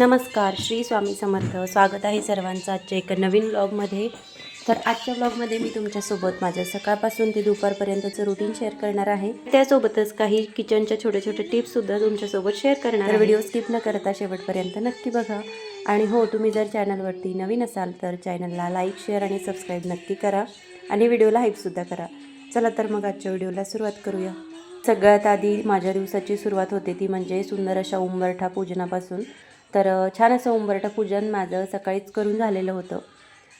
नमस्कार, श्री स्वामी समर्थ. स्वागत आहे सर्वांचं आजच्या एका नवीन व्लॉगमध्ये. तर आजच्या व्लॉगमध्ये मी तुमच्यासोबत माझ्या सकाळपासून ते दुपारपर्यंतचं रुटीन शेअर करणार आहे. त्यासोबतच काही किचनच्या छोट्या छोट्या टिप्ससुद्धा तुमच्यासोबत शेअर करणार आहे. व्हिडिओ स्किप न करता शेवटपर्यंत नक्की बघा. आणि हो, तुम्ही जर चॅनलवरती नवीन असाल तर चॅनलला लाईक, शेअर आणि सबस्क्राईब नक्की करा आणि व्हिडिओला हाईपसुद्धा करा. चला तर मग आजच्या व्हिडिओला सुरुवात करूया. सगळ्यात आधी माझ्या दिवसाची सुरुवात होते ती म्हणजे सुंदर अशा उंबरठा पूजनापासून. तर छान असं उंबरठा पूजन माझं सकाळीच करून झालेलं होतं.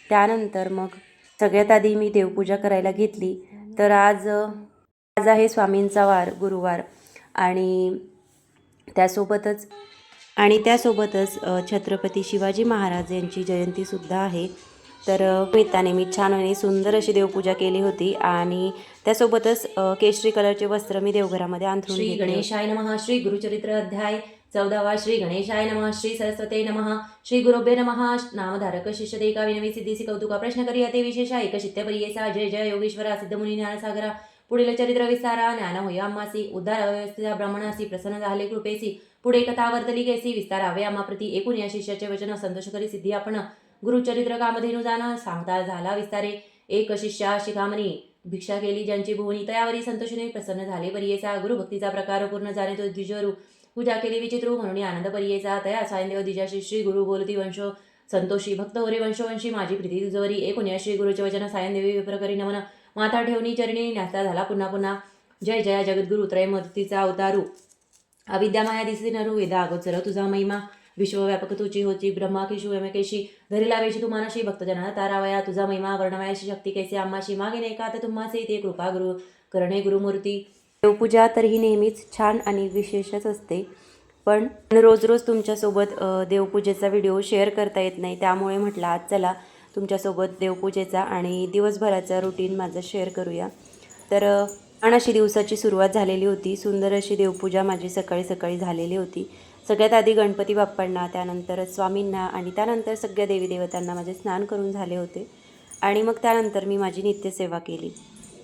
त्यानंतर मग सगळ्यात आधी मी देवपूजा करायला घेतली. तर आज आहे स्वामींचा वार, गुरुवार, आणि त्यासोबतच छत्रपती शिवाजी महाराज यांची जयंतीसुद्धा आहे. तर निमित्ताने मी छान आणि सुंदर अशी देवपूजा केली होती आणि त्यासोबतच केशरी कलरचे वस्त्र मी देवघरामध्ये अंथरून श्री गणेशाय नमः. श्री गुरुचरित्र अध्याय 14वा. श्री गणेशाय नमः. श्री सरस्वते नमः. श्री गुरुभ्ये नमः. नामधारक शिष्यदेका विनवी सिद्धीसी कौतुका प्रश्न करिया ते विशेषा एकशित्य परियेसा. जय जय योगेश्वरा सिद्धमुनी ज्ञानसागरा. पुढील चरित्र विस्तारा. ज्ञान होय आम्हासी. उद्धार अव्यवस्थिता ब्राह्मणासी. प्रसन्न झाले कृपेसी. पुढे कथा वर्तली कैसी. विस्तारावे आम्हाप्रती. एकूण या शिष्याचे वचन संतोष करी सिद्धी आपण. गुरुचरित्र कामधेनु जाण सांगता झाला विस्तारे. एक शिष्या शिखामणी भिक्षा केली ज्यांची भुवनी. तयावरी संतोषीने प्रसन्न झाले परियेसा. गुरुभक्तीचा प्रकार पूर्ण जाणे तो द्विजरू. पूजा केली विचित्रू म्हणून आनंद परियेचा. तया सायंदेव दिजाशी श्री गुरु बोलती वंशो संतोषी. भक्त होरे वंशोवंशी माझी प्रीती तुझवरी. एकूण या श्री गुरुचे वचन सायंदेवी विप्रकरी नमन. माथा ठेवणी चरणी न्यासता झाला पुन्हा पुन्हा. जय जया जगद्गुरु त्रयमूर्तीचा अवतारू. अविद्यामाया दिसे नरू वेदा अगोचर तुझा महिमा. विश्वव्यापक तुची होची ब्रह्माकेशू यमकेशी. धरिला वेशी तू मानशी भक्तजना तारावया. तुझा महिमा वर्णवयाशी शक्ती कैसे आम्हाशी. मागे नेकात तुम्हासे ते कृपा गुरु करणे गुरुमूर्ती. देवपूजा तर ही नेहमीच छान आणि विशेषच असते, पण रोज रोज तुमच्यासोबत देवपूजेचा व्हिडिओ शेअर करता येत नाही. त्यामुळे म्हटलं आज चला तुमच्यासोबत देवपूजेचा आणि दिवसभराचा रुटीन माझं शेअर करूया. तर अशी दिवसाची सुरुवात झालेली होती. सुंदर अशी देवपूजा माझी सकाळी सकाळी झालेली होती. सगळ्यात आधी गणपती बाप्पांना, त्यानंतर स्वामींना आणि त्यानंतर सगळ्या देवी देवतांना माझे स्नान करून झाले होते. आणि मग त्यानंतर मी माझी नित्यसेवा केली.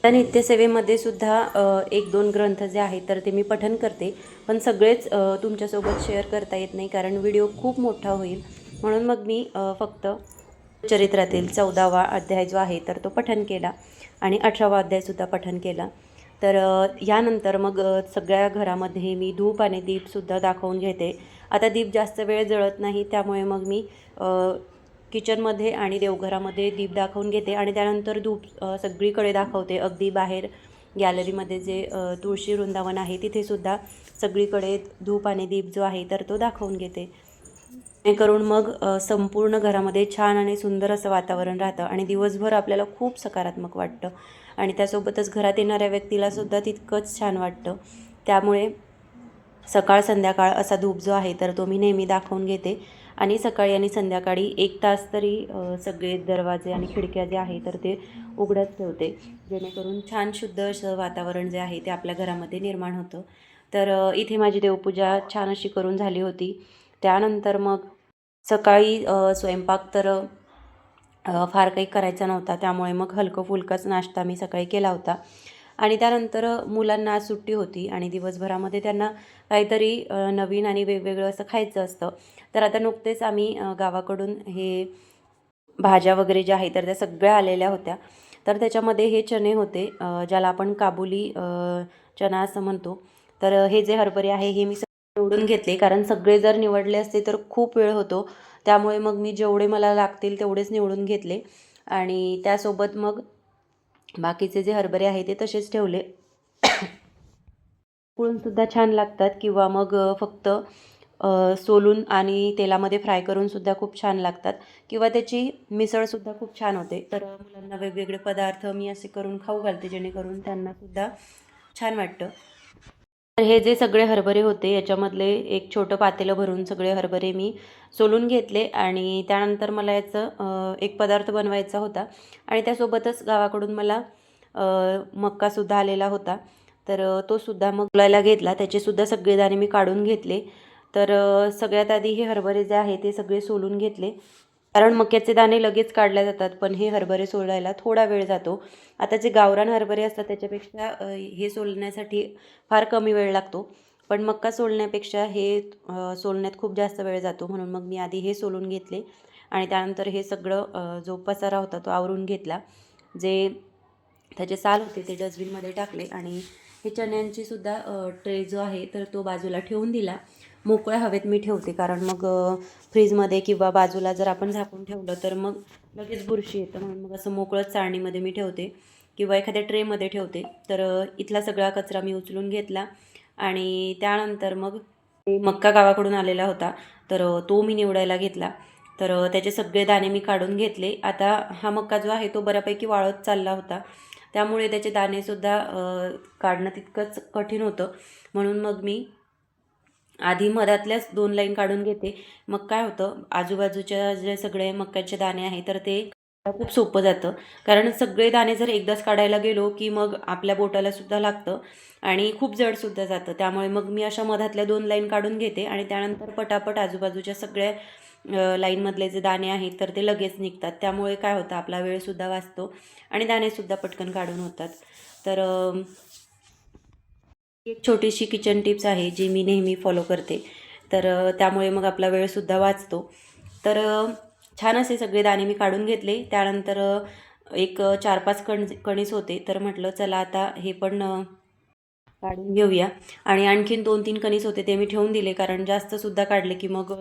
त्या नित्यसेवेमध्ये सुद्धा एक दोन ग्रंथ जे आहेत तर ते मी पठण करते, पण सगळेच तुमच्यासोबत शेअर करता येत नाही कारण व्हिडिओ खूप मोठा होईल. म्हणून मग मी फक्त चरित्रातील 14वा अध्याय जो आहे तर तो पठण केला आणि 18वा अध्यायसुद्धा पठण केला. तर यानंतर मग सगळ्या घरामध्ये मी धूप आणि दीपसुद्धा दाखवून घेते. आता दीप जास्त वेळ जळत नाही, त्यामुळे मग मी किचनमध्ये आणि देवघरामध्ये दीप दाखवून घेते आणि त्यानंतर धूप सगळीकडे दाखवते. अगदी बाहेर गॅलरीमध्ये जे तुळशी वृंदावन आहे तिथेसुद्धा सगळीकडे धूप आणि दीप जो आहे तर तो दाखवून घेते. करून मग संपूर्ण घरामध्ये छान आणि सुंदर असं वातावरण राहतं आणि दिवसभर आपल्याला खूप सकारात्मक वाटतं आणि त्यासोबतच घरात येणाऱ्या व्यक्तीलासुद्धा तितकंच छान वाटतं. त्यामुळे सकाळ संध्याकाळ असा धूप जो आहे तर तो मी नेहमी दाखवून घेते आणि सकाळी आणि संध्याकाळी 1 तास तरी सगळे दरवाजे आणि खिडक्या जे आहे तर ते उघडत ठेवते, जेणेकरून छान शुद्ध असं वातावरण जे आहे ते आपल्या घरामध्ये निर्माण होतं. तर इथे माझी देवपूजा छान अशी करून झाली होती. त्यानंतर मग सकाळी स्वयंपाक तर फार काही करायचा नव्हता, त्यामुळे मग हलकं फुलकाच नाश्ता मी सकाळी केला होता. आणि त्यानंतर मुलांना आज सुट्टी होती आणि दिवसभरामध्ये त्यांना काहीतरी नवीन आणि वेगवेगळं असं खायचं असतं. तर आता नुकतेच आम्ही गावाकडून हे भाज्या वगैरे ज्या आहेत तर त्या सगळ्या आलेल्या होत्या. तर त्याच्यामध्ये हे चणे होते, ज्याला आपण काबुली चणा असं म्हणतो. तर हे जे हरभरे आहे हे मी निवडून घेतले, कारण सगळे जर निवडले असते तर खूप वेळ होतो. त्यामुळे मग मी जेवढे मला लागतील तेवढेच निवडून घेतले आणि त्यासोबत मग बाकीचे जे हरभरे आहे ते तसेच ठेवले. उकळूनसुद्धा छान लागतात किंवा मग फक्त सोलून आणि तेलामध्ये फ्राय करूनसुद्धा खूप छान लागतात किंवा त्याची मिसळसुद्धा खूप छान होते. तर मुलांना वेगवेगळे पदार्थ मी असे करून खाऊ घालते, जेणेकरून त्यांनासुद्धा छान वाटतं. तर हे जे सगळे हरभरे होते याच्यामधले एक छोटं पातेलं भरून सगळे हरभरे मी सोलून घेतले आणि त्यानंतर मला याचं एक पदार्थ बनवायचा होता आणि त्यासोबतच गावाकडून मला मक्कासुद्धा आलेला होता. तर तोसुद्धा मग सोलायला घेतला. त्याचेसुद्धा सगळे दाणे मी काढून घेतले. तर सगळ्यात आधी हे हरभरे जे आहे ते सगळे सोलून घेतले, कारण मक्याचे दाणे लगेच काढले जातात, पण हे हरभरे सोलायला थोडा वेळ जातो. आता जे गावरान हरभरे असतात त्याच्यापेक्षा हे सोलण्यासाठी फार कमी वेळ लागतो, पण मक्का सोलण्यापेक्षा हे सोलण्यात खूप जास्त वेळ जातो, म्हणून मग मी आधी हे सोलून घेतले आणि त्यानंतर हे सगळं जो पसारा होता तो आवरून घेतला. जे त्याचे साल होते ते डस्टबिनमध्ये टाकले आणि हे चण्यांची सुद्धा ट्रे जो आहे तर तो बाजूला ठेवून दिला. मोकळ्या हवेत मी ठेवते, कारण मग फ्रीजमध्ये किंवा बाजूला जर आपण झाकून ठेवलं तर मग लगेच बुरशी येतं, म्हणून मग असं मोकळंच चाळणीमध्ये मी ठेवते किंवा एखाद्या ट्रेमध्ये ठेवते. तर इथला सगळा कचरा मी उचलून घेतला आणि त्यानंतर मग ते मक्का गावाकडून आलेला होता तर तो मी निवडायला घेतला. तर त्याचे सगळे दाणे मी काढून घेतले. आता हा मक्का जो आहे तो बऱ्यापैकी वाळत चालला होता, त्यामुळे त्याचे दाणेसुद्धा काढणं तितकंच कठीण होतं, म्हणून मग मी आधी मधातल्याच 2 लाईन काढून घेते. मग काय होतं, आजूबाजूच्या जे सगळे मक्याचे दाणे आहे तर ते खूप सोपं जातं, कारण सगळे दाणे जर एकदाच काढायला गेलो की मग आपल्या बोटाला सुद्धा लागतं आणि खूप जडसुद्धा जातं. त्यामुळे मग मी अशा मधातल्या 2 लाईन काढून घेते आणि त्यानंतर पटापट आजूबाजूच्या सगळ्या लाईनमधले जे दाणे आहेत तर ते लगेच निघतात. त्यामुळे काय होतं, आपला वेळसुद्धा वाचतो आणि दाणेसुद्धा पटकन काढून होतात. तर एक छोटीशी किचन टिप्स आहे जी मी नेहमी फॉलो करते, तर त्यामुळे मग आपला वेळसुद्धा वाचतो. तर छान असे सगळे दाणे मी काढून घेतले. त्यानंतर एक 4-5 कणीस होते, तर म्हटलं चला आता हे पण काढून घेऊया. आणि आणखीन 2-3 कणीस होते ते मी ठेवून दिले, कारण जास्तसुद्धा काढले की मग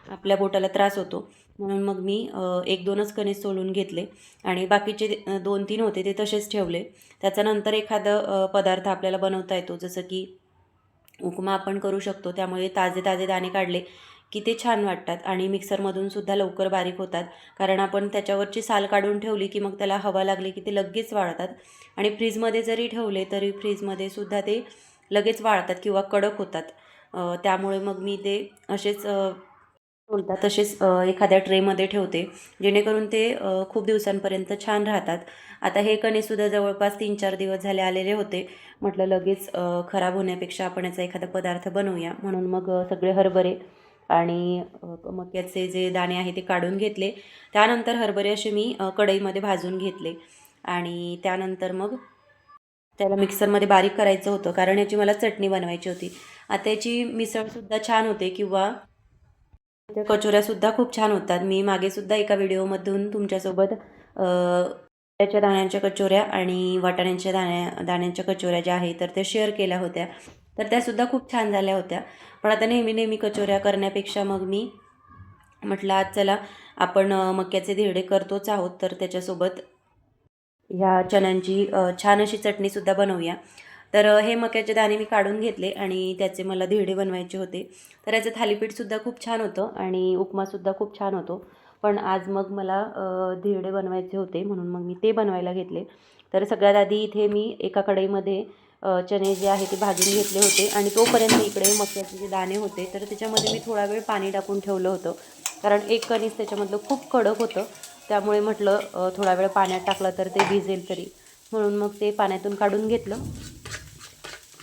आपल्या बोटाला त्रास होतो, म्हणून मग मी 1-2च कणीस सोलून घेतले आणि बाकीचे 2-3 होते ते तसेच ठेवले. त्याच्यानंतर एखादं पदार्थ आपल्याला बनवता येतो, जसं की उपमा आपण करू शकतो. त्यामुळे ताजे ताजे दाणे काढले की ते छान वाटतात आणि मिक्सरमधून सुद्धा लवकर बारीक होतात, कारण आपण त्याच्यावरची साल काढून ठेवली की मग त्याला हवा लागली की ते लगेच वाळतात आणि फ्रीजमध्ये जरी ठेवले तरी फ्रीजमध्ये सुद्धा ते लगेच वाळतात किंवा कडक होतात. त्यामुळे मग मी ते असेच बोलतात तसेच एखाद्या ट्रेमध्ये ठेवते, जेणेकरून ते खूप दिवसांपर्यंत छान राहतात. आता हे कणीससुद्धा जवळपास 3-4 दिवस झाले आलेले होते. म्हटलं लगेच खराब होण्यापेक्षा आपण याचा एखादा पदार्थ बनवूया, म्हणून मग सगळे हरभरे आणि मक्याचे जे दाणे आहे ते काढून घेतले. त्यानंतर हरभरे असे मी कढईमध्ये भाजून घेतले आणि त्यानंतर मग त्याला मिक्सरमध्ये बारीक करायचं होतं, कारण याची मला चटणी बनवायची होती. आता याची मिसळसुद्धा छान होते किंवा त्या कचोऱ्यासुद्धा खूप छान होतात. मी मागेसुद्धा एका व्हिडिओमधून तुमच्यासोबत त्याच्या दाण्यांच्या कचोऱ्या आणि वाटाण्यांच्या दाण्यांच्या कचोऱ्या ज्या आहेत तर त्या शेअर केल्या होत्या, तर त्यासुद्धा खूप छान झाल्या होत्या. पण आता नेहमी कचोऱ्या करण्यापेक्षा मग मी म्हटलं आज चला आपण मक्याचे धिरडे करतोच आहोत, तर त्याच्यासोबत ह्या चण्यांची छान अशी चटणीसुद्धा बनवूया. तर हे मक्याचे दाणे मी काढून घेतले आणि त्याचे मला धिरडे बनवायचे होते. तर याचं थालीपीठसुद्धा खूप छान होतं आणि उपमासुद्धा खूप छान होतो. पण आज मग मला धिरडे बनवायचे होते, म्हणून मग मी ते बनवायला घेतले. तर सगळ्यात आधी इथे मी एका कढईमध्ये चणे जे आहे ते भाजून घेतले होते आणि तोपर्यंत इकडे मक्याचे जे दाणे होते तर त्याच्यामध्ये मी थोडा वेळ पाणी टाकून ठेवलं होतं, कारण एक कणीस त्याच्यामधलं खूप कडक होतं. त्यामुळे म्हटलं थोडा वेळ पाण्यात टाकलं तर ते भिजेल तरी, म्हणून मग ते पाण्यातून काढून घेतलं.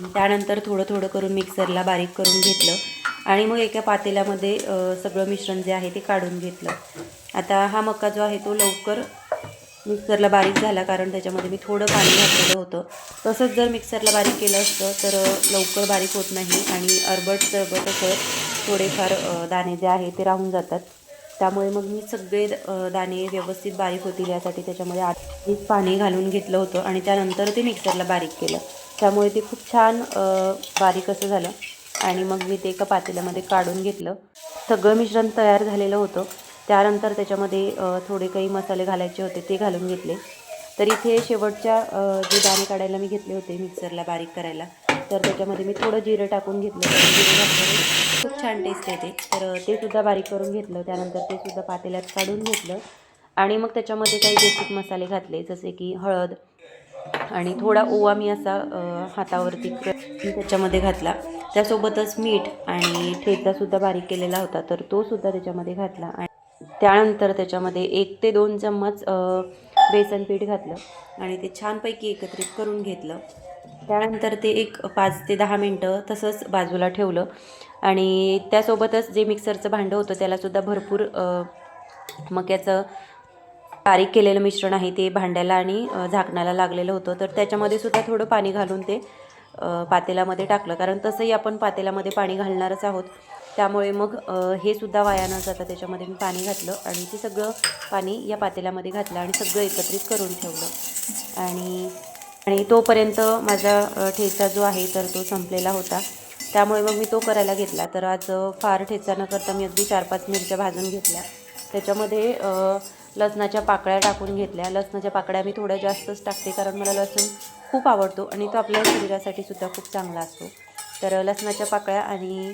त्यानंतर थोडं करून मिक्सरला बारीक करून घेतलं आणि मग एका पातेल्यामध्ये सगळं मिश्रण जे आहे ते काढून घेतलं. आता हा मका जो आहे तो लवकर मिक्सरला बारीक झाला, कारण त्याच्यामध्ये मी थोडं पाणी घातलेलं होतं. तसंच जर मिक्सरला बारीक केलं असतं तर लवकर बारीक होत नाही आणि सरबट असं थोडेफार दाणे जे आहे ते राहून जातात. त्यामुळे मग मी सगळे दाणे व्यवस्थित बारीक होतील यासाठी त्याच्यामध्ये आधीच पाणी घालून घेतलं होतं आणि त्यानंतर ते मिक्सरला बारीक केलं. त्यामुळे ते खूप छान बारीक असं झालं आणि मग मी ते एका पातेल्यामध्ये काढून घेतलं. सगळं मिश्रण तयार झालेलं होतं. त्यानंतर त्याच्यामध्ये थोडे काही मसाले घालायचे होते ते घालून घेतले. तर इथे शेवटच्या जे दाणे काढायला मी घेतले होते मिक्सरला बारीक करायला, तर त्याच्यामध्ये मी थोडं जिरं टाकून घेतलं, कारण जिरं घातल्याने खूप छान टेस्ट येते. तर ते सुद्धा बारीक करून घेतलं. त्यानंतर ते सुद्धा पातेल्यात काढून घेतलं आणि मग त्याच्यामध्ये काही बेसिक मसाले घातले, जसे की हळद आणि थोडा ओवा मी असा हातावरती त्याच्यामध्ये घातला. त्यासोबतच मीठ आणि ठेचासुद्धा बारीक केलेला होता, तर तो सुद्धा त्याच्यामध्ये घातला आणि त्यानंतर त्याच्यामध्ये 1 ते 2 चम्मच बेसन पीठ घातलं आणि ते छानपैकी एकत्रित करून घेतलं. त्यानंतर ते एक 5 ते 10 मिनटं तसंच बाजूला ठेवलं आणि त्यासोबतच जे मिक्सरचं भांडं होतं त्यालासुद्धा भरपूर मक्याचं बारीक केलेलं मिश्रण आहे ते भांड्याला आणि झाकणाला लागलेलं होतं, तर त्याच्यामध्ये सुद्धा थोडं पाणी घालून ते पातेल्यामध्ये टाकलं, कारण तसंही आपण पातेल्यामध्ये पाणी घालणारच आहोत. त्यामुळे मग हे सुद्धा वाया न जाता त्याच्यामध्ये मी पाणी घातलं आणि ते सगळं पाणी या पातेल्यामध्ये घातलं आणि सगळं एकत्रित करून ठेवलं. आणि तोपर्यंत माझा ठेचा जो आहे तर तो संपलेला होता. त्यामुळे मग मी तो करायला घेतला. तर आज फार ठेचा न करता मी अगदी 4-5 मिरच्या भाजून घेतल्या. त्याच्यामध्ये लसणाच्या पाकळ्या टाकून घेतल्या. लसणाच्या पाकळ्या मी थोड्या जास्तच टाकते, कारण मला लसूण खूप आवडतो आणि तो आपल्या शरीरासाठी सुद्धा खूप चांगला असतो. तर लसणाच्या पाकळ्या आणि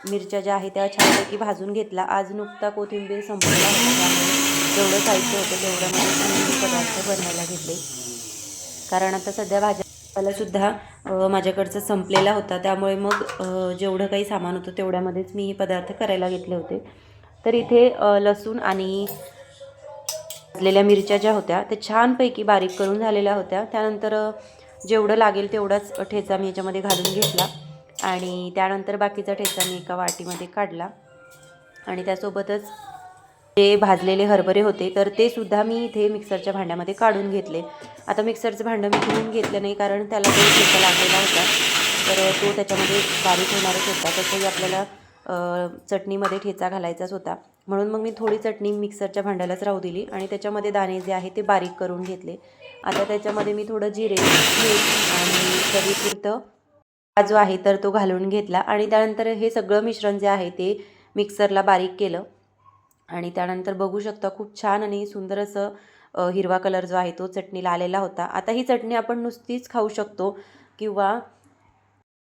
मिरच्या ज्या आहेत त्या छानपैकी भाजून घेतला. आज नुकता कोथिंबीर संपलेला होता, त्यामुळे जेवढं साहित्य होतं तेवढ्यामध्ये मी पदार्थ बनवायला घेतले. कारण आता सध्या भाज्यापालासुद्धा माझ्याकडचं संपलेला होता. त्यामुळे मग जेवढं काही सामान होतं तेवढ्यामध्येच मी हे पदार्थ करायला घेतले होते. तर इथे लसूण आणि भाजलेल्या मिरच्या ज्या होत्या त्या छानपैकी बारीक करून झालेल्या होत्या. त्यानंतर जेवढं लागेल तेवढाच ठेचा मी याच्यामध्ये घालून घेतला आणि त्यानंतर बाकीचा ठेचा मी एका वाटीमध्ये काढला आणि त्यासोबतच जे भाजलेले हरभरे होते तर ते सुद्धा मी इथे मिक्सरच्या भांड्यामध्ये काढून घेतले. आता मिक्सरचं भांडं मी धुवून घेतलं नाही, कारण त्याला तो ठेचा लागलेला होता, तर तो त्याच्यामध्ये बारीक होणारच होता. तसंही आपल्याला चटणीमध्ये ठेचा घालायचाच होता, म्हणून मग मी थोडी चटणी मिक्सरच्या भांड्यालाच राहू दिली आणि त्याच्यामध्ये दाणे जे आहे ते बारीक करून घेतले. आता त्याच्यामध्ये मी थोडं जिरे, मीठ आणि चवीपुरतं जो आहे तर तो घालून घेतला आणि त्यानंतर हे सगळं मिश्रण जे आहे ते मिक्सरला बारीक केलं आणि त्यानंतर बघू शकता खूप छान आणि सुंदर असं हिरवा कलर जो आहे तो चटणीला आलेला होता. आता ही चटणी आपण नुसतीच खाऊ शकतो किंवा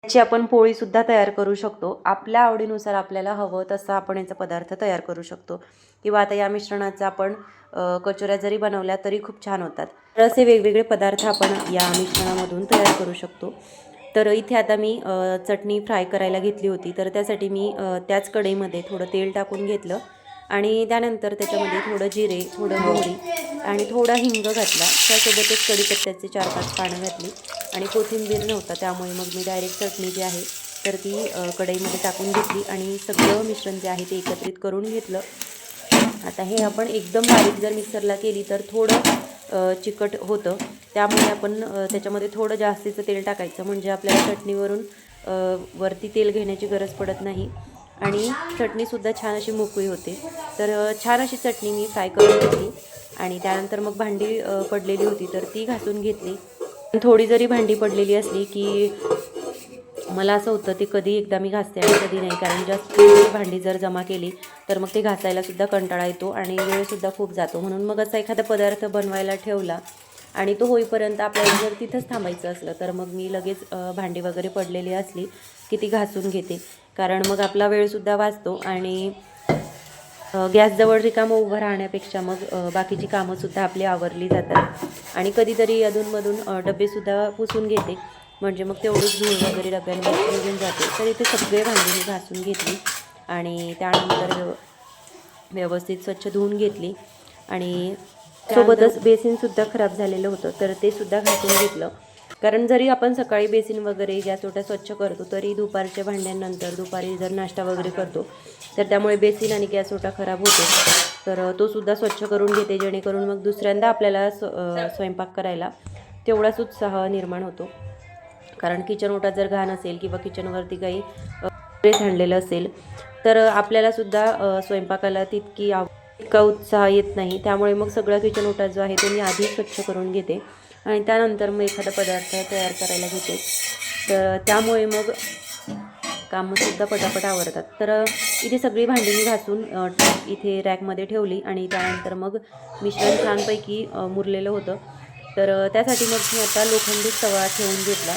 त्याची आपण पोळीसुद्धा तयार करू शकतो. आपल्या आवडीनुसार आपल्याला हवं तसं आपण याचा पदार्थ तयार करू शकतो किंवा आता या मिश्रणाचा आपण कचोऱ्या जरी बनवल्या तरी खूप छान होतात. तर असे वेगवेगळे पदार्थ आपण या मिश्रणामधून तयार करू शकतो. तर इथे आता मी चटणी फ्राय करायला घेतली होती, तर त्यासाठी मी त्याच कढईमध्ये थोडं तेल टाकून घेतलं आणि त्यानंतर त्याच्यामध्ये थोडं जिरे, थोडं मोहरी आणि थोडा हिंग घातला. त्यासोबतच कढीपत्त्याचे 4-5 पानं घातली आणि कोथिंबीर नव्हता, त्यामुळे मग मी डायरेक्ट चटणी जी आहे तर ती कढईमध्ये टाकून घेतली आणि सगळं मिश्रण जे आहे ते एकत्रित करून घेतलं. आता हे आपण एकदम बारीक जर मिक्सरला केली तर थोडं चिकट होतं, त्यामुळे आपण त्याच्यामध्ये थोडं जास्तीचं तेल टाकायचं, म्हणजे आपल्याला चटणीवरून वरती तेल घेण्याची गरज पडत नाही आणि चटणीसुद्धा छान अशी मोकळी होते. तर छान अशी चटणी मी फ्राय करून घेतली आणि त्यानंतर मग भांडी पडलेली होती तर ती घासून घेतली. थोडी जरी भांडी पडलेली असली की मला असं होतं ते कधी एकदा मी घासते आणि कधी नाही, कारण जास्त भांडी जर जमा केली तर मग ते घासायलासुद्धा कंटाळा येतो आणि वेळसुद्धा खूप जातो. म्हणून मग असा एखादा पदार्थ बनवायला ठेवला आणि तो होईपर्यंत आपल्याला जर तिथंच थांबायचं असलं तर मग मी लगेच भांडी वगैरे पडलेली असली की ती घासून घेते, कारण मग आपला वेळसुद्धा वाचतो आणि गॅसजवळ रिकामं उभं राहण्यापेक्षा मग बाकीची कामंसुद्धा आपली आवरली जातात. आणि कधीतरी अधूनमधून डबेसुद्धा पुसून घेते, म्हणजे मग तेवढीच धूळ वगैरे डब्यांवर निघून जाते. तर इथे सगळे भांडी मी घासून घेतली आणि त्यानंतर व्यवस्थित स्वच्छ धुवून घेतली आणि सोबतच बेसिनसुद्धा खराब झालेलं होतं तर ते सुद्धा घासून घेतलं. कारण जरी आपण सकाळी बेसिन वगैरे गॅस ओटा स्वच्छ करतो तरी दुपारच्या भांड्यानंतर दुपारी जर नाश्ता वगैरे करतो तर त्यामुळे बेसिन आणि गॅस ओटा खराब होतो, तर तो सुद्धा स्वच्छ करून घेते, जेणेकरून मग दुसऱ्यांदा आपल्याला स्वयंपाक करायला तेवढाच उत्साह निर्माण होतो. कारण किचन ओटा जर घाण असेल किंवा किचनवरती काही सांडलेलं असेल तर आपल्यालासुद्धा स्वयंपाकाला इतका उत्साह येत नाही. त्यामुळे मग सगळा किचन ओटा जो आहे तो मी आधी स्वच्छ करून घेते आणि त्यानंतर मग एखादा पदार्थ तयार करायला घेते, तर त्यामुळे मग कामंसुद्धा पटापट आवरतात. तर इथे सगळी भांडी मी घासून इथे रॅकमध्ये ठेवली आणि त्यानंतर मग मिश्रण छानपैकी मुरलेलं होतं, तर त्यासाठी मग मी आता लोखंडी तवा ठेवून घेतला.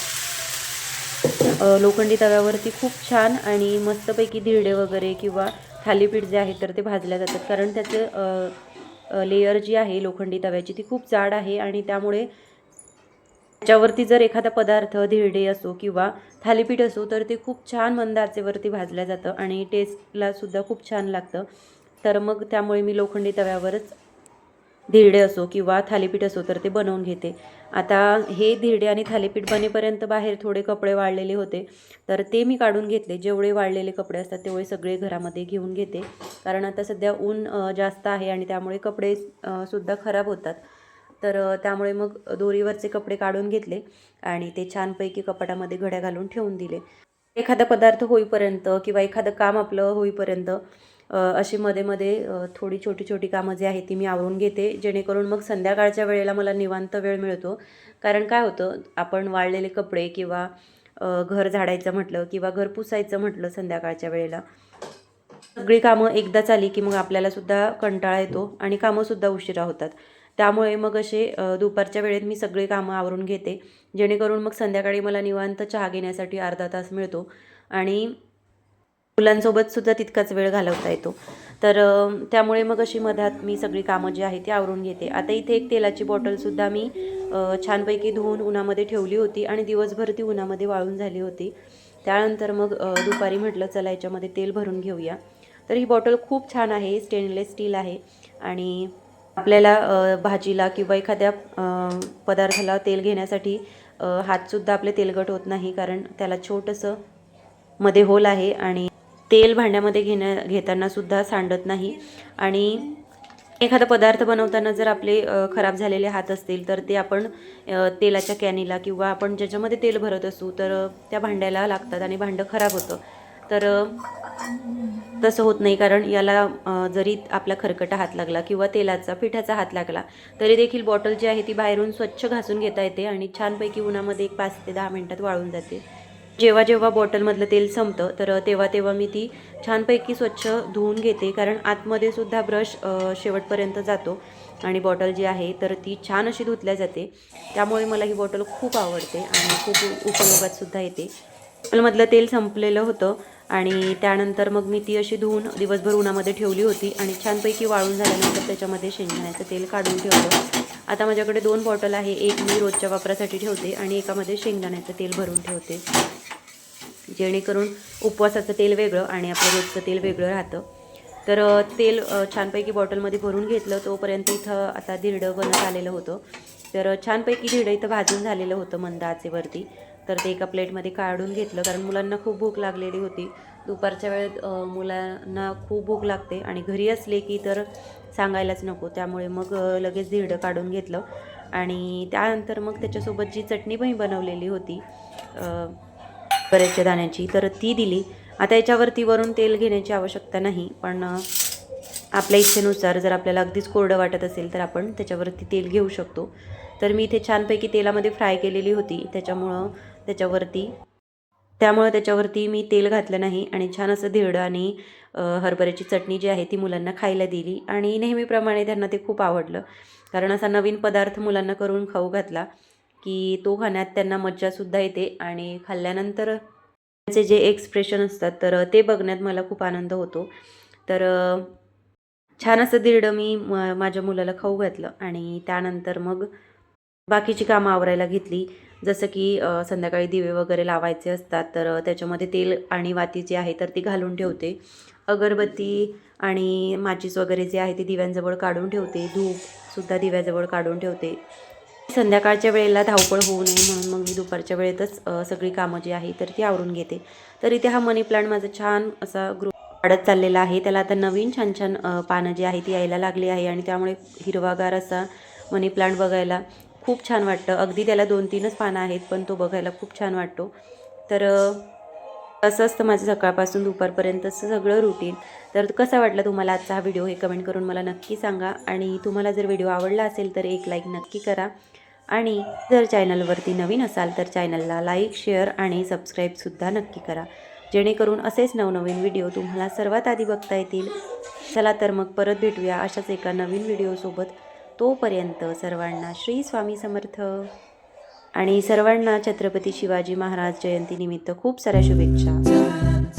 लोखंडी तव्यावरती खूप छान आणि मस्तपैकी धिरडे वगैरे किंवा थालीपीठ जे आहे तर ते भाजल्या जातात, कारण त्याचं लेयर जी आहे लोखंडी तव्याची ती खूप जाड आहे आणि त्यामुळे त्याच्यावरती जर एखादा पदार्थ धिरडे असो किंवा थालीपीठ असो तर ते खूप छान मंद आचेवरती भाजलं जातं आणि टेस्टलासुद्धा खूप छान लागतं. तर मग त्यामुळे मी लोखंडी तव्यावरच धिरडे असो किंवा थालीपीठ असो तर ते बनवून घेते. आता हे धिरडे आणि थालीपीठ बनेपर्यंत बाहेर थोडे कपडे वाळलेले होते तर ते मी काढून घेतले. जेवढे वाळलेले कपडे असतात तेवढे सगळे घरामध्ये घेऊन घेते, कारण आता सध्या ऊन जास्त आहे आणि त्यामुळे कपडे सुद्धा खराब होतात. तर त्यामुळे मग दोरीवरचे कपडे काढून घेतले आणि ते छानपैकी कपाटामध्ये घड्या घालून ठेवून दिले. एखादा पदार्थ होईपर्यंत किंवा एखादं काम आपलं होईपर्यंत अशी मध्ये थोडी छोटी छोटी कामं जी आहेत ती मी आवरून घेते, जेणेकरून मग संध्याकाळच्या वेळेला मला निवांत वेळ मिळतो. कारण काय होतं, आपण वाळलेले कपडे किंवा घर झाडायचं म्हटलं किंवा घर पुसायचं म्हटलं संध्याकाळच्या वेळेला, सगळी कामं एकदाच आली की मग आपल्यालासुद्धा कंटाळा येतो आणि कामंसुद्धा उशिरा होतात. त्यामुळे मग असे दुपारच्या वेळेत मी सगळी कामं आवरून घेते, जेणेकरून मग संध्याकाळी मला निवांत चहा घेण्यासाठी अर्धा तास मिळतो आणि मुलांसोबतसुद्धा तितकाच वेळ घालवता येतो. तर त्यामुळे मग अशी मधात मी सगळी कामं जी आहेत ती आवरून घेते. आता इथे एक तेलाची बॉटलसुद्धा मी छानपैकी धुवून उन्हामध्ये ठेवली होती आणि दिवसभर ती उन्हामध्ये वाळून झाली होती. त्यानंतर मग दुपारी म्हटलं चला याच्यामध्ये तेल भरून घेऊया. तर ही बॉटल खूप छान आहे, स्टेनलेस स्टील आहे आणि आपल्याला भाजीला किंवा एखाद्या पदार्थाला तेल घेण्यासाठी हातसुद्धा आपले तेलकट होत नाही, कारण त्याला छोटंसं मध्ये होल आहे आणि तेल भांड्यामध्ये घेताना सुद्धा सांडत नाही. आणि एखादा पदार्थ बनवताना जर आपले खराब झालेले हात असतील तर ते आपण तेलाच्या कॅनीला किंवा आपण ज्याच्यामध्ये तेल भरत असू तर त्या भांड्याला लागतात आणि भांडं खराब होतं. तर तसं होत नाही, कारण याला जरी आपला खरकटा हात लागला किंवा तेलाचा पिठाचा हात लागला तरी देखील बॉटल जी आहे ती बाहेरून स्वच्छ घासून घेता येते आणि छानपैकी उन्हामध्ये एक 5 ते 10 मिनटात वाळून जाते. जेव्हा जेव्हा बॉटलमधलं तेल संपतं तर तेव्हा मी ती छानपैकी स्वच्छ धुवून घेते, कारण आतमध्ये सुद्धा ब्रश शेवटपर्यंत जातो आणि बॉटल जी आहे तर ती छान अशी धुतल्या जाते. त्यामुळे मला ही बॉटल खूप आवडते आणि खूप उपयोगातसुद्धा येते. बॉटलमधलं तेल संपलेलं होतं आणि त्यानंतर मग मी ती अशी धुवून दिवसभर उन्हामध्ये ठेवली होती आणि छानपैकी वाळून झाल्यानंतर त्याच्यामध्ये शेंगदाण्याचं तेल काढून ठेवलं. आता माझ्याकडे 2 बॉटल आहे, एक मी रोजच्या वापरासाठी ठेवते आणि एकामध्ये शेंगदाण्याचं तेल भरून ठेवते, जेणेकरून उपवासाचं तेल वेगळं आणि आपलं रोजचं तेल वेगळं राहतं. तर तेल छानपैकी बॉटलमध्ये भरून घेतलं. तोपर्यंत इथं आता धिरडं बनत आलेलं होतं. तर छानपैकी धिरडं इथं भाजून झालेलं होतं मंद आचेवरती. तर ते एका प्लेटमध्ये काढून घेतलं, कारण मुलांना खूप भूक लागलेली होती. दुपारच्या वेळेत मुलांना खूप भूक लागते आणि घरी असले की तर सांगायलाच नको. त्यामुळे मग लगेच धिरडं काढून घेतलं आणि त्यानंतर मग त्याच्यासोबत जी चटणी पण बनवलेली होती बऱ्याचशा दाण्याची तर ती दिली. आता याच्यावरती वरून तेल घेण्याची आवश्यकता नाही, पण आपल्या इच्छेनुसार जर आपल्याला अगदीच कोरडं वाटत असेल तर आपण त्याच्यावरती तेल घेऊ शकतो. तर मी इथे छानपैकी तेलामध्ये फ्राय केलेली होती, त्यामुळं त्याच्यावरती मी तेल घातलं नाही आणि छान असं धिरडं आणि हरभऱ्याची चटणी जी आहे ती मुलांना खायला दिली आणि नेहमीप्रमाणे त्यांना ते खूप आवडलं. कारण असा नवीन पदार्थ मुलांना करून खाऊ घातला की तो खाण्यात त्यांना मज्जासुद्धा येते आणि खाल्ल्यानंतर त्यांचे जे एक्सप्रेशन असतात तर ते बघण्यात मला खूप आनंद होतो. तर छान असं धिरडं मी माझ्या मुलाला खाऊ घातलं आणि त्यानंतर मग बाकीची कामं आवरायला घेतली. जसं की संध्याकाळी दिवे वगैरे लावायचे असतात तर त्याच्यामध्ये तेल आणि वाती जी आहे तर ती घालून ठेवते. अगरबत्ती आणि माचीस वगैरे जे आहे ती दिव्यांजवळ काढून ठेवते. धूपसुद्धा दिव्याजवळ काढून ठेवते. संध्याकाळच्या वेळेला धावपळ होऊ नये म्हणून मग मी दुपारच्या वेळेतच सगळी कामं जी आहे तर ती आवरून घेते. तर इथे हा मनी प्लांट माझा छान असा ग्रो वाढत चाललेला आहे. त्याला आता नवीन छान छान पानं जी आहे ती यायला लागली आहे आणि त्यामुळे हिरवागार असा मनी प्लांट बघायला खूप छान वाटतं. अगदी त्याला 2-3च पानं आहेत, पण तो बघायला खूप छान वाटतो. तर असं असतं माझं सकाळपासून दुपारपर्यंतचं सगळं रुटीन. तर कसा वाटला तुम्हाला आजचा हा व्हिडिओ हे कमेंट करून मला नक्की सांगा आणि तुम्हाला जर व्हिडिओ आवडला असेल तर एक लाईक नक्की करा आणि जर चॅनलवरती नवीन असाल तर चॅनलला लाईक, शेअर आणि सबस्क्राईबसुद्धा नक्की करा, जेणेकरून असेच नवनवीन व्हिडिओ तुम्हाला सर्वात आधी बघता येतील. चला तर मग परत भेटूया अशाच एका नवीन व्हिडिओसोबत. तोपर्यंत सर्वांना श्री स्वामी समर्थ आणि सर्वांना छत्रपती शिवाजी महाराज जयंतीनिमित्त खूप साऱ्या शुभेच्छा.